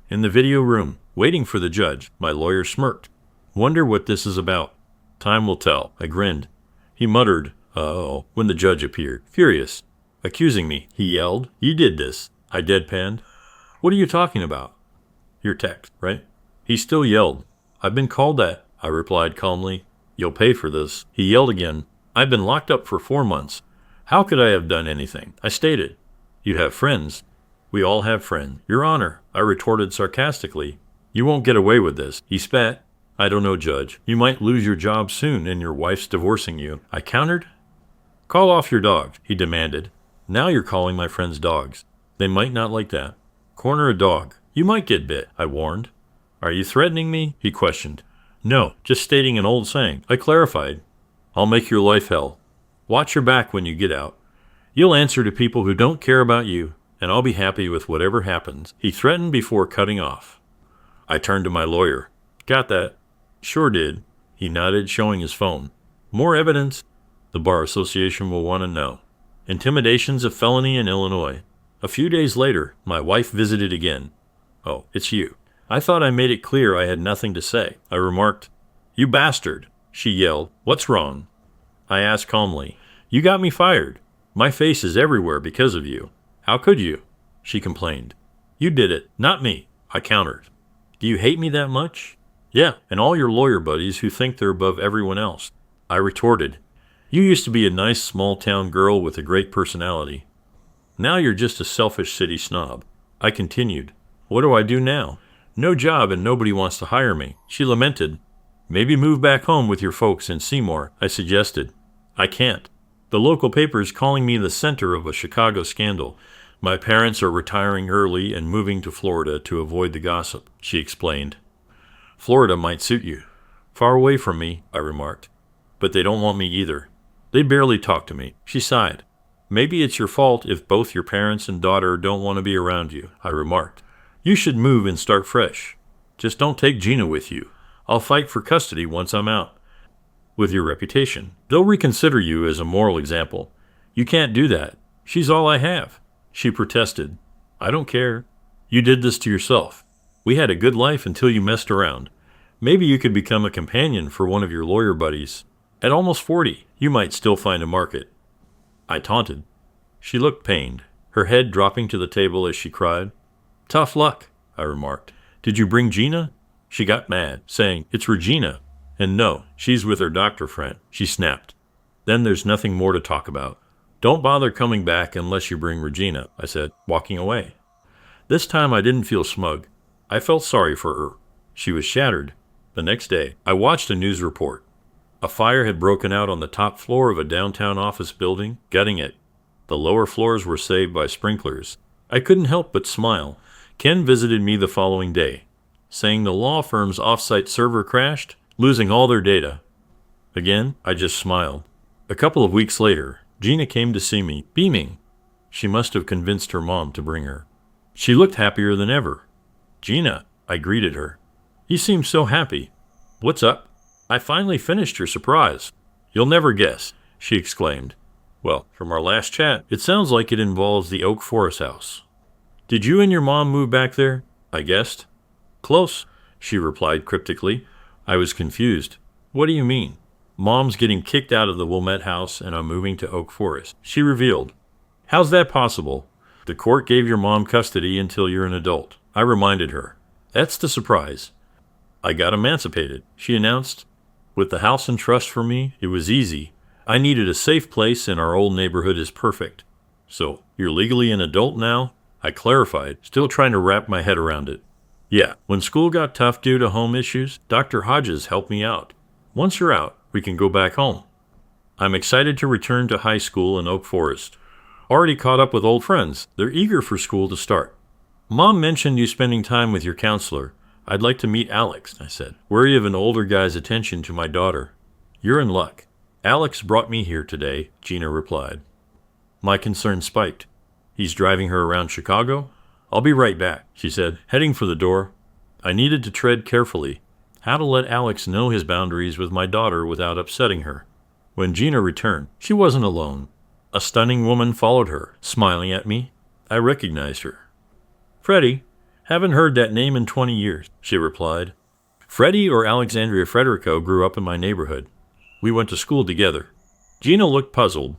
S1: In the video room, waiting for the judge, my lawyer smirked. Wonder what this is about. Time will tell. I grinned. He muttered, "Uh-oh," when the judge appeared, furious. Accusing me, he yelled, "You did this." I deadpanned. "What are you talking about?" "Your text, right?" He still yelled. "I've been called that," I replied calmly. "You'll pay for this." He yelled again. "I've been locked up for 4 months. How could I have done anything?" I stated. "You have friends." "We all have friends." "Your Honor," I retorted sarcastically. "You won't get away with this." He spat. "I don't know, Judge. You might lose your job soon and your wife's divorcing you." I countered. "Call off your dog," he demanded. "Now you're calling my friends dogs. They might not like that." "Corner a dog. You might get bit," I warned. "Are you threatening me?" he questioned. "No, just stating an old saying," I clarified. "I'll make your life hell. Watch your back when you get out. You'll answer to people who don't care about you, and I'll be happy with whatever happens," he threatened before cutting off. I turned to my lawyer. "Got that?" "Sure did." He nodded, showing his phone. "More evidence?" "The Bar Association will want to know." Intimidation's a felony in Illinois. A few days later, my wife visited again. "Oh, it's you." I thought I made it clear I had nothing to say. I remarked, "You bastard." She yelled, "What's wrong?" I asked calmly, "You got me fired. My face is everywhere because of you." "How could you?" She complained. "You did it, not me," I countered. "Do you hate me that much?" "Yeah, and all your lawyer buddies who think they're above everyone else." I retorted, "You used to be a nice small-town girl with a great personality. Now you're just a selfish city snob." I continued, "What do I do now? No job and nobody wants to hire me." She lamented. "Maybe move back home with your folks in Seymour," I suggested. "I can't. The local paper's calling me the center of a Chicago scandal. My parents are retiring early and moving to Florida to avoid the gossip," she explained. "Florida might suit you." "Far away from me," I remarked. "But they don't want me either. They barely talk to me." She sighed. "Maybe it's your fault if both your parents and daughter don't want to be around you," I remarked. "You should move and start fresh. Just don't take Gina with you. I'll fight for custody once I'm out. With your reputation, they'll reconsider you as a moral example." "You can't do that. She's all I have." She protested. "I don't care. You did this to yourself. We had a good life until you messed around. Maybe you could become a companion for one of your lawyer buddies. At almost 40, you might still find a market." I taunted. She looked pained, her head dropping to the table as she cried. "Tough luck," I remarked. "Did you bring Gina?" She got mad, saying, "It's Regina." "And no, she's with her doctor friend," she snapped. "Then there's nothing more to talk about. Don't bother coming back unless you bring Regina," I said, walking away. This time I didn't feel smug. I felt sorry for her. She was shattered. The next day, I watched a news report. A fire had broken out on the top floor of a downtown office building, gutting it. The lower floors were saved by sprinklers. I couldn't help but smile. Ken visited me the following day, saying the law firm's off-site server crashed, losing all their data. Again, I just smiled. A couple of weeks later, Gina came to see me, beaming. She must have convinced her mom to bring her. She looked happier than ever. "Gina," I greeted her. "You seem so happy. What's up?" "I finally finished your surprise. You'll never guess," she exclaimed. "Well, from our last chat, it sounds like it involves the Oak Forest house." "Did you and your mom move back there?" I guessed. "Close," she replied cryptically. I was confused. "What do you mean?" "Mom's getting kicked out of the Wilmette house and I'm moving to Oak Forest," she revealed. "How's that possible?" "The court gave your mom custody until you're an adult," I reminded her. "That's the surprise." "I got emancipated," she announced. "With the house in trust for me, it was easy. I needed a safe place and our old neighborhood is perfect." "So, you're legally an adult now?" I clarified, still trying to wrap my head around it. "Yeah, when school got tough due to home issues, Dr. Hodges helped me out. Once you're out, we can go back home." I'm excited to return to high school in Oak Forest. Already caught up with old friends. They're eager for school to start. "Mom mentioned you spending time with your counselor. I'd like to meet Alex," I said, wary of an older guy's attention to my daughter. "You're in luck. Alex brought me here today," Gina replied. My concern spiked. "He's driving her around Chicago?" "I'll be right back," she said, heading for the door. I needed to tread carefully. How to let Alex know his boundaries with my daughter without upsetting her. When Gina returned, she wasn't alone. A stunning woman followed her, smiling at me. I recognized her. "Freddie, haven't heard that name in 20 years, she replied. Freddie or Alexandria Frederico grew up in my neighborhood. We went to school together. Gina looked puzzled.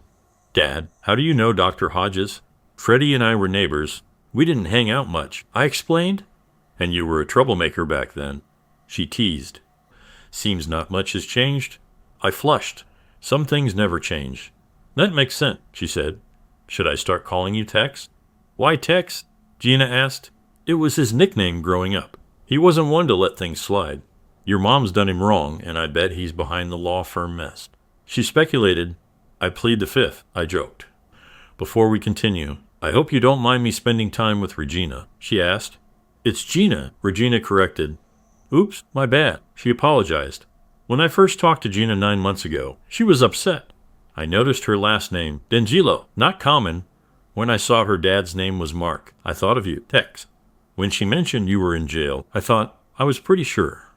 S1: "Dad, how do you know Dr. Hodges?" "Freddie and I were neighbors. We didn't hang out much," I explained. "And you were a troublemaker back then," she teased. "Seems not much has changed." I flushed. Some things never change. "That makes sense," she said. "Should I start calling you Tex?" "Why Tex?" Gina asked. "It was his nickname growing up. He wasn't one to let things slide. Your mom's done him wrong, and I bet he's behind the law firm mess." She speculated. "I plead the fifth," I joked. "Before we continue, I hope you don't mind me spending time with Regina," she asked. "It's Gina," Regina corrected. "Oops, my bad," she apologized. "When I first talked to Gina 9 months ago, she was upset. I noticed her last name, D'Angelo, not common. When I saw her dad's name was Mark, I thought of you, Tex. When she mentioned you were in jail, I thought, I was pretty sure."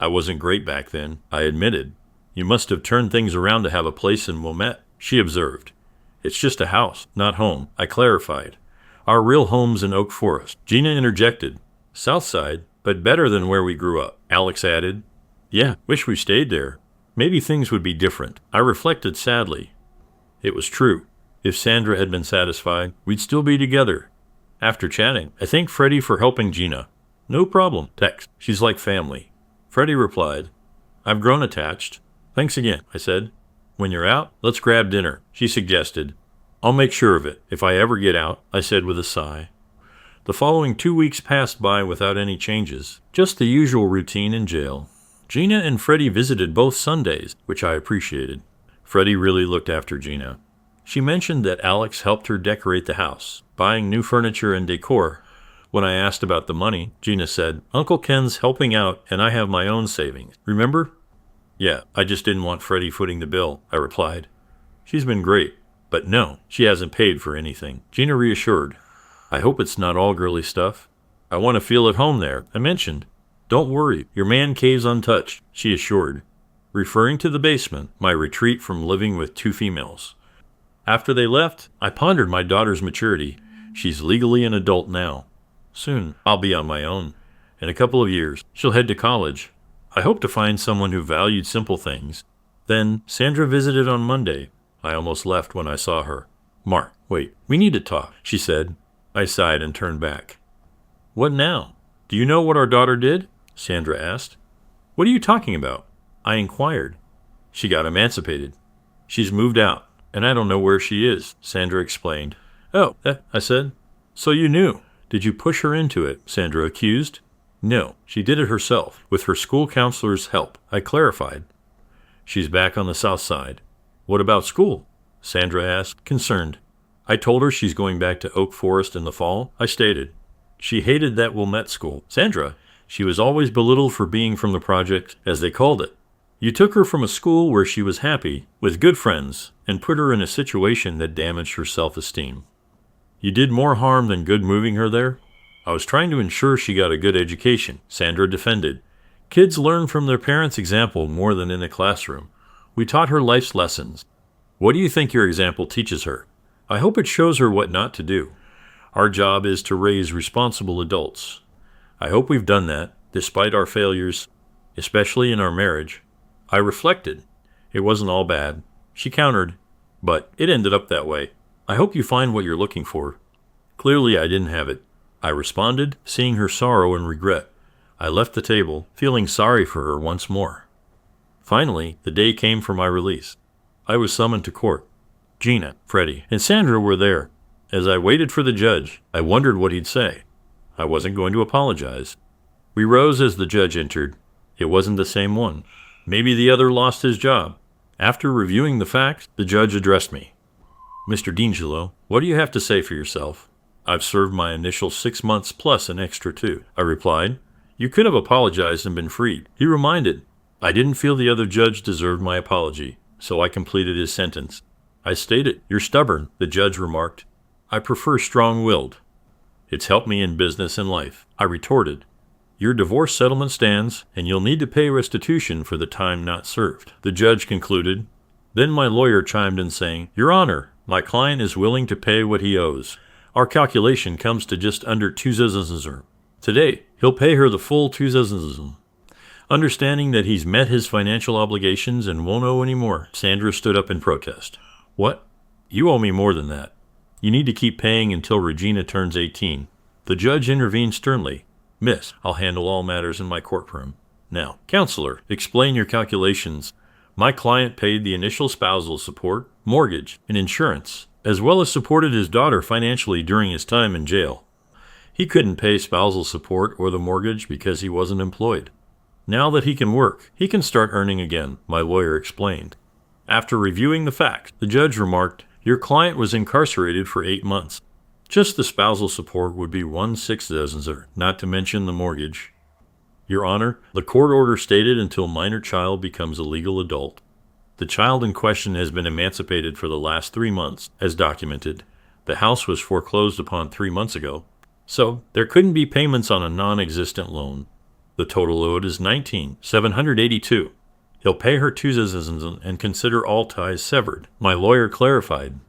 S1: "I wasn't great back then," I admitted. "You must have turned things around to have a place in Wilmette," she observed. "It's just a house, not home," I clarified. "Our real home's in Oak Forest." Gina interjected. "South Side, but better than where we grew up," Alex added. "Yeah, wish we stayed there. Maybe things would be different." I reflected sadly. It was true. If Sandra had been satisfied, we'd still be together. After chatting, I thanked Freddie for helping Gina. "No problem, Tex. She's like family." Freddie replied, "I've grown attached." "Thanks again," I said. "When you're out, let's grab dinner," she suggested. "I'll make sure of it, if I ever get out," I said with a sigh. The following 2 weeks passed by without any changes, just the usual routine in jail. Gina and Freddie visited both Sundays, which I appreciated. Freddie really looked after Gina. She mentioned that Alex helped her decorate the house, buying new furniture and decor. When I asked about the money, Gina said, "Uncle Ken's helping out and I have my own savings. Remember?" "Yeah, I just didn't want Freddie footing the bill," I replied. "She's been great, but no, she hasn't paid for anything," Gina reassured. "I hope it's not all girly stuff." "I want to feel at home there," I mentioned. "Don't worry, your man cave's untouched," she assured, referring to the basement, my retreat from living with 2 females. After they left, I pondered my daughter's maturity. She's legally an adult now. Soon, I'll be on my own. In a couple of years, she'll head to college. I hope to find someone who valued simple things. Then, Sandra visited on Monday. I almost left when I saw her. "Mark, wait, we need to talk," she said. I sighed and turned back. "What now? Do you know what our daughter did?" Sandra asked. "What are you talking about?" I inquired. "She got emancipated. She's moved out, and I don't know where she is," Sandra explained. "Oh, I said. "So you knew. Did you push her into it?" Sandra accused. "No, she did it herself, with her school counselor's help," I clarified. "She's back on the south side." "What about school?" Sandra asked, concerned. I told her she's going back to Oak Forest in the fall, I stated. She hated that Wilmette school. "Sandra, she was always belittled for being from the project, as they called it. You took her from a school where she was happy, with good friends, and put her in a situation that damaged her self-esteem." You did more harm than good moving her there? I was trying to ensure she got a good education, Sandra defended. Kids learn from their parents' example more than in a classroom. We taught her life's lessons. What do you think your example teaches her? I hope it shows her what not to do. Our job is to raise responsible adults. I hope we've done that, despite our failures, especially in our marriage. I reflected. It wasn't all bad. She countered, but it ended up that way. I hope you find what you're looking for. Clearly, I didn't have it. I responded, seeing her sorrow and regret. I left the table, feeling sorry for her once more. Finally, the day came for my release. I was summoned to court. Gina, Freddie, and Sandra were there. As I waited for the judge, I wondered what he'd say. I wasn't going to apologize. We rose as the judge entered. It wasn't the same one. Maybe the other lost his job. After reviewing the facts, the judge addressed me. Mr. D'Angelo, what do you have to say for yourself? I've served my initial 6 months plus an extra 2, I replied. You could have apologized and been freed. He reminded. I didn't feel the other judge deserved my apology, so I completed his sentence. I stated, you're stubborn, the judge remarked. I prefer strong-willed. It's helped me in business and life, I retorted. Your divorce settlement stands, and you'll need to pay restitution for the time not served, the judge concluded. Then my lawyer chimed in saying, Your Honor, my client is willing to pay what he owes. Our calculation comes to just under 2,000. Today, he'll pay her the full 2,000. Understanding that he's met his financial obligations and won't owe any more, Sandra stood up in protest. What? You owe me more than that. You need to keep paying until Regina turns 18. The judge intervened sternly. Miss, I'll handle all matters in my courtroom. Now, counselor, explain your calculations. My client paid the initial spousal support, mortgage, and insurance, as well as supported his daughter financially during his time in jail. He couldn't pay spousal support or the mortgage because he wasn't employed. Now that he can work, he can start earning again, my lawyer explained. After reviewing the facts, the judge remarked, Your client was incarcerated for 8 months. Just the spousal support would be 1/6,000, not to mention the mortgage. Your Honor, the court order stated until minor child becomes a legal adult. The child in question has been emancipated for the last 3 months, as documented. The house was foreclosed upon 3 months ago, so there couldn't be payments on a non-existent loan. The total owed is $19,782. He'll pay her 2,000 and consider all ties severed, my lawyer clarified.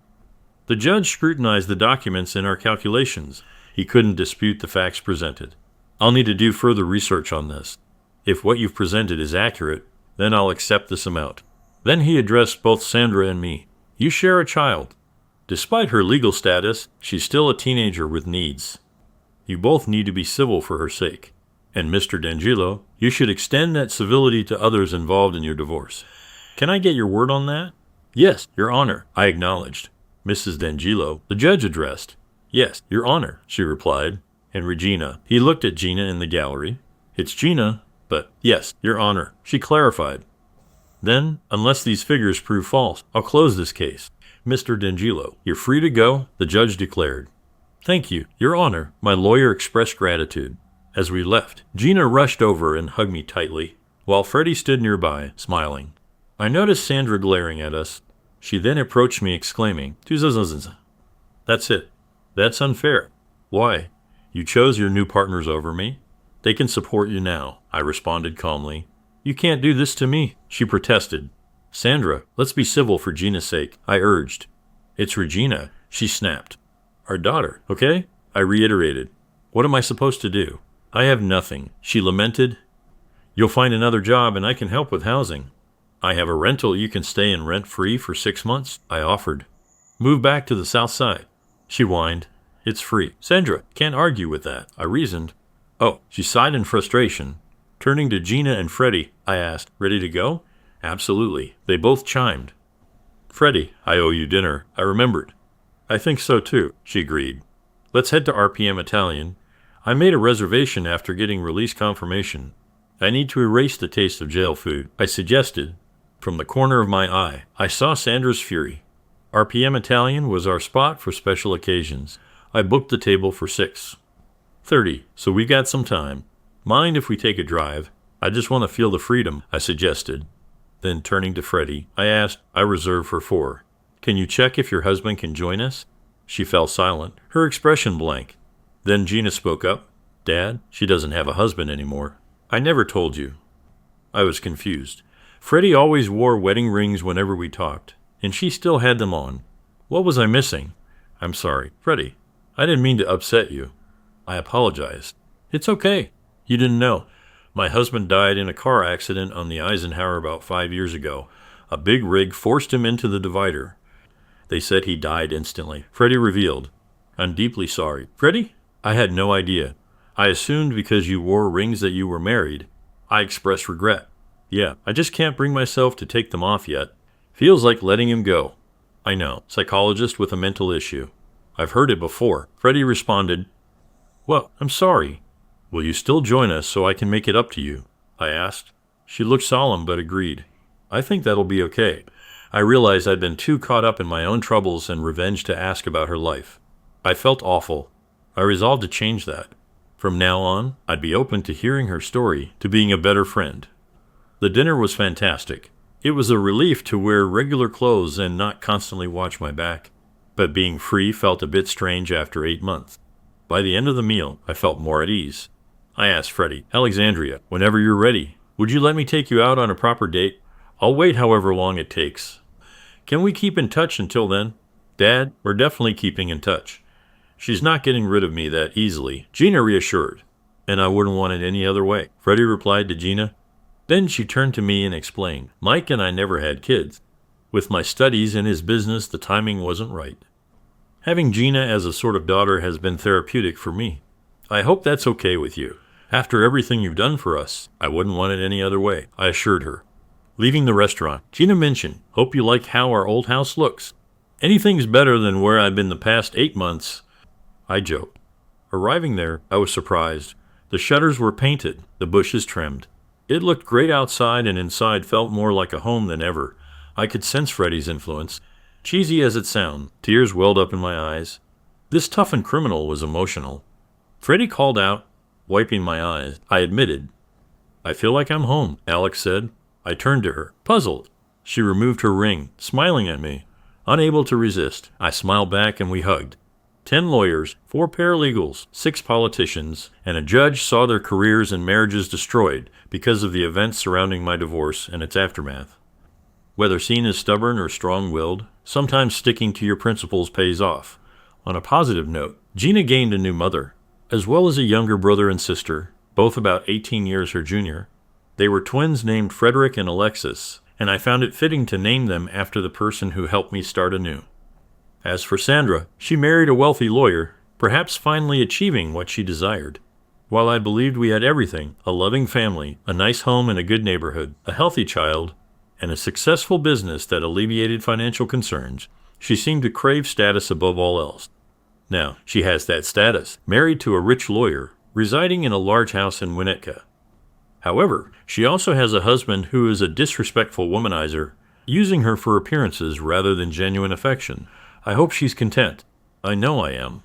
S1: The judge scrutinized the documents in our calculations. He couldn't dispute the facts presented. I'll need to do further research on this. If what you've presented is accurate, then I'll accept this amount. Then he addressed both Sandra and me. You share a child. Despite her legal status, she's still a teenager with needs. You both need to be civil for her sake. And Mr. D'Angelo, you should extend that civility to others involved in your divorce. Can I get your word on that? Yes, Your Honor, I acknowledged. Mrs. D'Angelo, the judge addressed. Yes, Your Honor, she replied. And Regina, he looked at Gina in the gallery. It's Gina, but yes, Your Honor, she clarified. Then, unless these figures prove false, I'll close this case. Mr. D'Angelo, you're free to go, the judge declared. Thank you, Your Honor, my lawyer expressed gratitude. As we left, Gina rushed over and hugged me tightly, while Freddie stood nearby, smiling. I noticed Sandra glaring at us. She then approached me, exclaiming, That's it. That's unfair. Why? You chose your new partners over me? They can support you now, I responded calmly. You can't do this to me, she protested. Sandra, let's be civil for Gina's sake, I urged. It's Regina, she snapped. Our daughter, okay? I reiterated. What am I supposed to do? I have nothing, she lamented. You'll find another job and I can help with housing. I have a rental you can stay in rent-free for 6 months, I offered. Move back to the south side. She whined. It's free. Sandra, can't argue with that, I reasoned. Oh, she sighed in frustration. Turning to Gina and Freddie, I asked, ready to go? Absolutely. They both chimed. Freddie, I owe you dinner, I remembered. I think so too, she agreed. Let's head to RPM Italian. I made a reservation after getting release confirmation. I need to erase the taste of jail food, I suggested. From the corner of my eye, I saw Sandra's fury. RPM Italian was our spot for special occasions. I booked the table for 6:30, so we got some time. Mind if we take a drive? I just want to feel the freedom, I suggested. Then turning to Freddie, I asked, I reserved for 4. Can you check if your husband can join us? She fell silent, her expression blank. Then Gina spoke up. Dad, she doesn't have a husband anymore. I never told you. I was confused. Freddie always wore wedding rings whenever we talked, and she still had them on. What was I missing? I'm sorry, Freddie. I didn't mean to upset you. I apologized. It's okay. You didn't know. My husband died in a car accident on the Eisenhower about 5 years ago. A big rig forced him into the divider. They said he died instantly. Freddie revealed. I'm deeply sorry. Freddie? I had no idea. I assumed because you wore rings that you were married. I expressed regret. Yeah, I just can't bring myself to take them off yet. Feels like letting him go. I know. Psychologist with a mental issue. I've heard it before. Freddie responded. Well, I'm sorry. Will you still join us so I can make it up to you? I asked. She looked solemn but agreed. I think that'll be okay. I realized I'd been too caught up in my own troubles and revenge to ask about her life. I felt awful. I resolved to change that. From now on, I'd be open to hearing her story, to being a better friend. The dinner was fantastic. It was a relief to wear regular clothes and not constantly watch my back. But being free felt a bit strange after 8 months. By the end of the meal, I felt more at ease. I asked Freddie, Alexandria, whenever you're ready, would you let me take you out on a proper date? I'll wait however long it takes. Can we keep in touch until then? Dad, we're definitely keeping in touch. She's not getting rid of me that easily, Gina reassured. And I wouldn't want it any other way, Freddie replied to Gina. Then she turned to me and explained, Mike and I never had kids. With my studies and his business, the timing wasn't right. Having Gina as a sort of daughter has been therapeutic for me. I hope that's okay with you. After everything you've done for us, I wouldn't want it any other way, I assured her. Leaving the restaurant, Gina mentioned, hope you like how our old house looks. Anything's better than where I've been the past 8 months. I joked. Arriving there, I was surprised. The shutters were painted, the bushes trimmed. It looked great outside and inside felt more like a home than ever. I could sense Freddie's influence. Cheesy as it sounded, tears welled up in my eyes. This toughened criminal was emotional. Freddie called out, wiping my eyes. I admitted. I feel like I'm home, Alex said. I turned to her, puzzled. She removed her ring, smiling at me. Unable to resist, I smiled back and we hugged. 10 lawyers, 4 paralegals, 6 politicians, and a judge saw their careers and marriages destroyed because of the events surrounding my divorce and its aftermath. Whether seen as stubborn or strong-willed, sometimes sticking to your principles pays off. On a positive note, Gina gained a new mother, as well as a younger brother and sister, both about 18 years her junior. They were twins named Frederick and Alexis, and I found it fitting to name them after the person who helped me start anew. As for Sandra, she married a wealthy lawyer, perhaps finally achieving what she desired. While I believed we had everything, a loving family, a nice home in a good neighborhood, a healthy child, and a successful business that alleviated financial concerns, she seemed to crave status above all else. Now, she has that status, married to a rich lawyer, residing in a large house in Winnetka. However, she also has a husband who is a disrespectful womanizer, using her for appearances rather than genuine affection. I hope she's content. I know I am.